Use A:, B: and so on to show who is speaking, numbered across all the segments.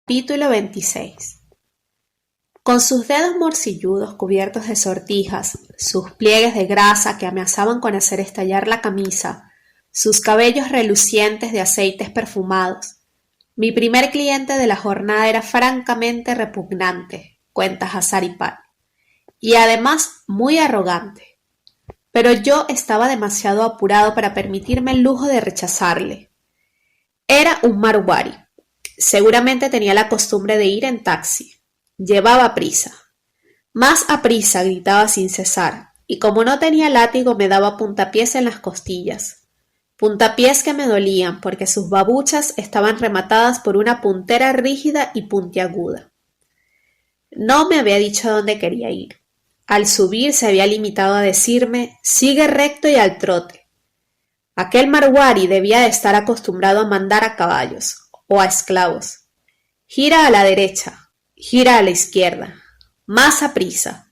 A: Capítulo 26. Con sus dedos morcilludos cubiertos de sortijas, sus pliegues de grasa que amenazaban con hacer estallar la camisa, sus cabellos relucientes de aceites perfumados, mi primer cliente de la jornada era francamente repugnante, cuenta Hazaripal, y además muy arrogante. Pero yo estaba demasiado apurado para permitirme el lujo de rechazarle. Era un marwari. Seguramente tenía la costumbre de ir en taxi. Llevaba prisa. Más aprisa, gritaba sin cesar, y como no tenía látigo me daba puntapiés en las costillas. Puntapiés que me dolían porque sus babuchas estaban rematadas por una puntera rígida y puntiaguda. No me había dicho a dónde quería ir. Al subir se había limitado a decirme: sigue recto y al trote. Aquel marwari debía de estar acostumbrado a mandar a caballos o a esclavos. Gira a la derecha, gira a la izquierda, más aprisa.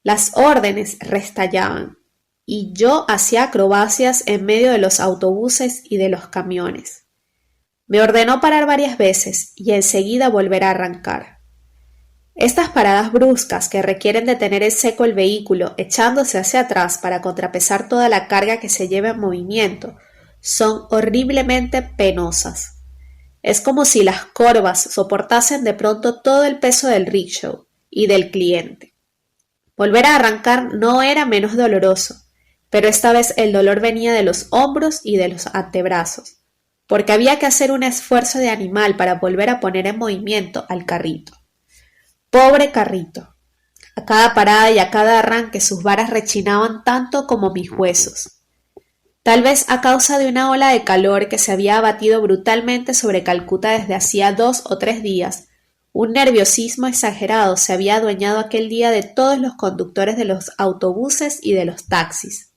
A: Las órdenes restallaban, y yo hacía acrobacias en medio de los autobuses y de los camiones. Me ordenó parar varias veces y enseguida volver a arrancar. Estas paradas bruscas que requieren detener en seco el vehículo echándose hacia atrás para contrapesar toda la carga que se lleva en movimiento son horriblemente penosas. Es como si las corvas soportasen de pronto todo el peso del rickshaw y del cliente. Volver a arrancar no era menos doloroso, pero esta vez el dolor venía de los hombros y de los antebrazos, porque había que hacer un esfuerzo de animal para volver a poner en movimiento al carrito. Pobre carrito. A cada parada y a cada arranque sus varas rechinaban tanto como mis huesos. Tal vez a causa de una ola de calor que se había abatido brutalmente sobre Calcuta desde hacía 2 o 3 días, un nerviosismo exagerado se había adueñado aquel día de todos los conductores de los autobuses y de los taxis.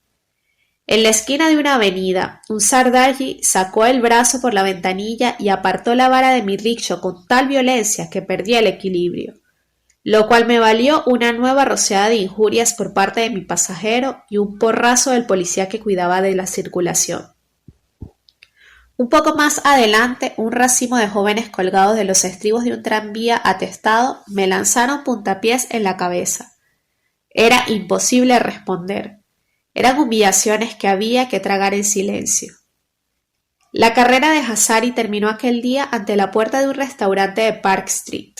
A: En la esquina de una avenida, un sardaji sacó el brazo por la ventanilla y apartó la vara de mi rickshaw con tal violencia que perdí el equilibrio, lo cual me valió una nueva rociada de injurias por parte de mi pasajero y un porrazo del policía que cuidaba de la circulación. Un poco más adelante, un racimo de jóvenes colgados de los estribos de un tranvía atestado me lanzaron puntapiés en la cabeza. Era imposible responder. Eran humillaciones que había que tragar en silencio. La carrera de Hazari terminó aquel día ante la puerta de un restaurante de Park Street.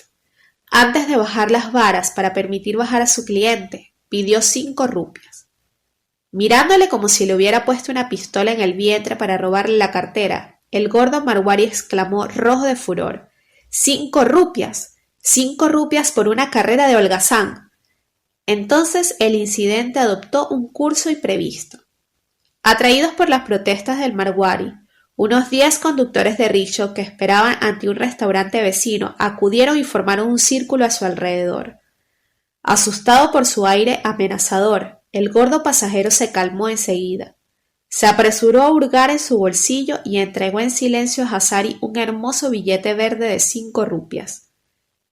A: Antes de bajar las varas para permitir bajar a su cliente, pidió 5 rupias. Mirándole como si le hubiera puesto una pistola en el vientre para robarle la cartera, el gordo marwari exclamó rojo de furor: ¡5 rupias! ¡5 rupias por una carrera de holgazán! Entonces el incidente adoptó un curso imprevisto. Atraídos por las protestas del marwari, unos 10 conductores de rickshaw que esperaban ante un restaurante vecino acudieron y formaron un círculo a su alrededor. Asustado por su aire amenazador, el gordo pasajero se calmó enseguida. Se apresuró a hurgar en su bolsillo y entregó en silencio a Hazari un hermoso billete verde de 5 rupias.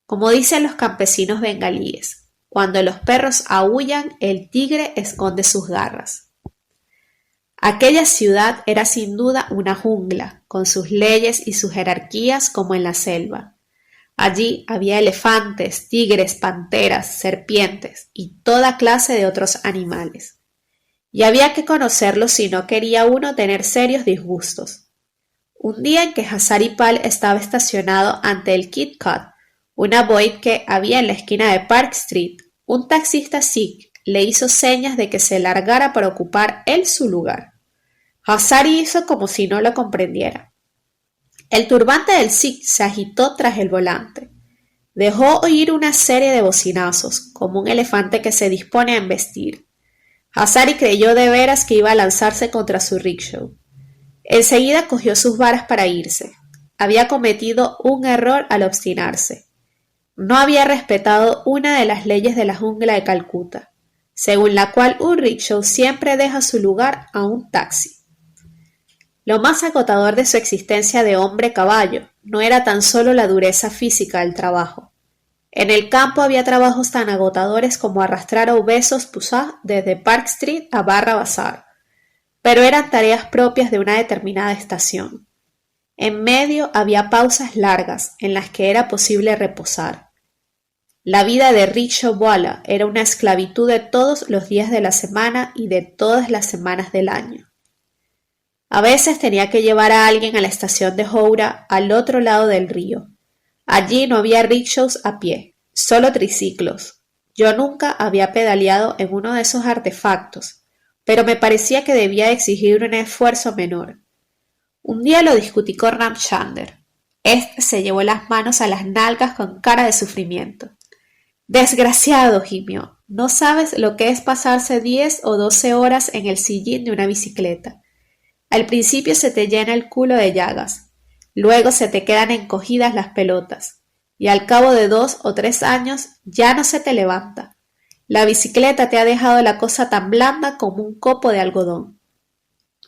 A: Como dicen los campesinos bengalíes, cuando los perros aúllan, el tigre esconde sus garras. Aquella ciudad era sin duda una jungla, con sus leyes y sus jerarquías como en la selva. Allí había elefantes, tigres, panteras, serpientes y toda clase de otros animales. Y había que conocerlos si no quería uno tener serios disgustos. Un día en que Hazaripal estaba estacionado ante el Kit Kat, una boîte que había en la esquina de Park Street, un taxista sikh le hizo señas de que se largara para ocupar él su lugar. Hazari hizo como si no lo comprendiera. El turbante del sikh se agitó tras el volante. Dejó oír una serie de bocinazos, como un elefante que se dispone a embestir. Hazari creyó de veras que iba a lanzarse contra su rickshaw. Enseguida cogió sus varas para irse. Había cometido un error al obstinarse. No había respetado una de las leyes de la jungla de Calcuta, según la cual un rickshaw siempre deja su lugar a un taxi. Lo más agotador de su existencia de hombre-caballo no era tan solo la dureza física del trabajo. En el campo había trabajos tan agotadores como arrastrar a obesos pusá desde Park Street a Barra Bazar, pero eran tareas propias de una determinada estación. En medio había pausas largas en las que era posible reposar. La vida de Rickshaw Walla era una esclavitud de todos los días de la semana y de todas las semanas del año. A veces tenía que llevar a alguien a la estación de Howrah al otro lado del río. Allí no había rickshaws a pie, solo triciclos. Yo nunca había pedaleado en uno de esos artefactos, pero me parecía que debía exigir un esfuerzo menor. Un día lo discutí con Ramchander. Este se llevó las manos a las nalgas con cara de sufrimiento. Desgraciado, gimió, no sabes lo que es pasarse 10 o 12 horas en el sillín de una bicicleta. Al principio se te llena el culo de llagas, luego se te quedan encogidas las pelotas, y al cabo de 2 o 3 años ya no se te levanta. La bicicleta te ha dejado la cosa tan blanda como un copo de algodón.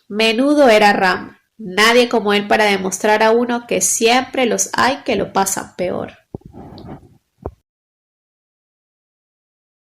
A: Menudo era Ram, nadie como él para demostrar a uno que siempre los hay que lo pasan peor.